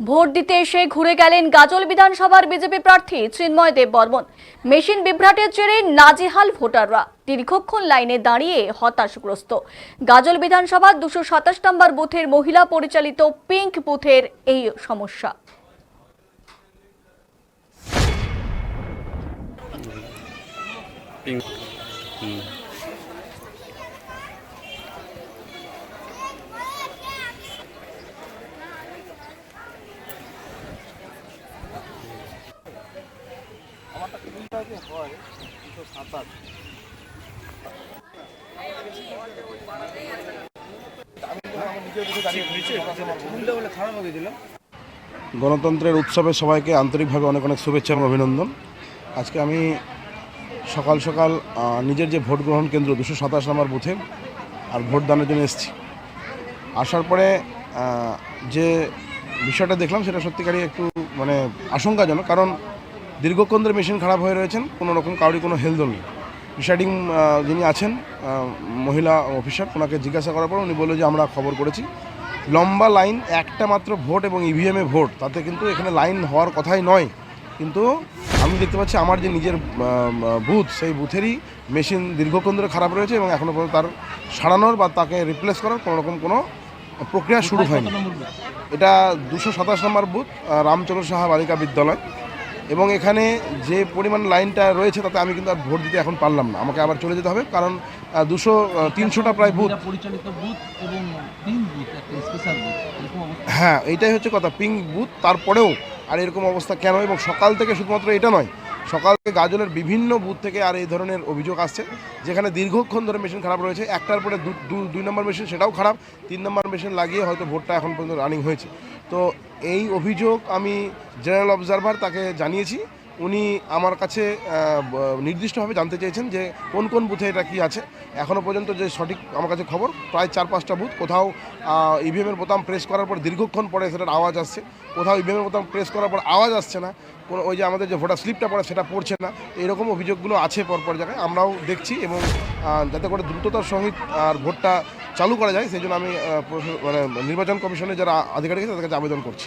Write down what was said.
Vote দিতে এসে ঘুরে গেলেন গাজল বিধানসভার বিজেপি প্রার্থী চিন্ময় দেব বর্মন। মেশিন বিভ্রাটের জেরে নাজেহাল ভোটাররা, দীর্ঘক্ষণ লাইনে দাঁড়িয়ে হতাশগ্রস্ত। গাজল বিধানসভার 227 নম্বর বুথের মহিলা পরিচালিত পিঙ্ক বুথের এই সমস্যা। গণতন্ত্রের উৎসবে সবাইকে আন্তরিকভাবে অনেক অনেক শুভেচ্ছা এবং অভিনন্দন। আজকে আমি সকাল সকাল নিজের যে ভোট গ্রহণ কেন্দ্র 227 নম্বর বুথে আর ভোটদানের জন্য এসেছি। আসার পরে যে বিষয়টা দেখলাম সেটা সত্যিকারই একটু আশঙ্কাজনক, কারণ দীর্ঘক্ষণ ধরে মেশিন খারাপ হয়ে রয়েছেন, কোনো রকম কাউরি কোনো হেলদোল নেই। প্রিসাইডিং যিনি আছেন মহিলা অফিসার, ওনাকে জিজ্ঞাসা করার পর উনি বললো যে আমরা খবর করেছি, লম্বা লাইন, একটা মাত্র ভোট এবং ইভিএমে ভোট, তাতে কিন্তু এখানে লাইন হওয়ার কথাই নয়। কিন্তু আমি দেখতে পাচ্ছি আমার যে নিজের বুথ, সেই বুথেরই মেশিন দীর্ঘক্ষণ ধরে খারাপ রয়েছে এবং এখনও পর্যন্ত তার সারানোর বা তাকে রিপ্লেস করার কোনো রকম কোনো প্রক্রিয়া শুরু হয়নি। এটা 227 নম্বর বুথ, রামচন্দ্র সাহা বালিকা বিদ্যালয়। এবং এখানে যে পরিমাণ লাইনটা রয়েছে তাতে আমি কিন্তু আর ভোট দিতে এখন পারলাম না, আমাকে আবার চলে যেতে হবে, কারণ 300টা প্রায় বুথ পরিচালিত বুথ এবং পিঙ্ক বুথ, একটা স্পেশাল বুথ, এরকম অবস্থা। হ্যাঁ, এইটাই হচ্ছে কথা, পিঙ্ক বুথ। তারপরেও আর এরকম অবস্থা কেন? এবং সকাল থেকে শুধুমাত্র এটা নয়, সকাল থেকে গাজলের বিভিন্ন বুথ থেকে আর এই ধরনের অভিযোগ আসছে, যেখানে দীর্ঘক্ষণ ধরে মেশিন খারাপ রয়েছে। একটার পরে 2 নম্বর মেশিন, সেটাও খারাপ। 3 নম্বর মেশিন লাগিয়ে হয়তো ভোটটা এখন পর্যন্ত রানিং হয়েছে। তো এই অভিযোগ আমি জেনারেল অবজারভার তাকে জানিয়েছি। উনি আমার কাছে নির্দিষ্টভাবে জানতে চেয়েছেন যে কোন কোন বুথে এটা কী আছে। এখনও পর্যন্ত যে সঠিক আমার কাছে খবর, প্রায় 4-5টা বুথ, কোথাও ইভিএমের বোতাম প্রেস করার পর দীর্ঘক্ষণ পরে সেটার আওয়াজ আসছে, কোথাও ইভিএমের বোতাম প্রেস করার পর আওয়াজ আসছে না, কোনো ওই যে আমাদের যে ভোটার স্লিপটা পড়ে সেটা পড়ছে না। এরকম অভিযোগগুলো আছে পরপর জায়গায়, আমরাও দেখছি। এবং যাতে করে দ্রুততার সহিত আর ভোটটা চালু করা যায়, সেই জন্য আমি নির্বাচন কমিশনের যারা আধিকারিক আছে তাদের কাছে আবেদন করছি।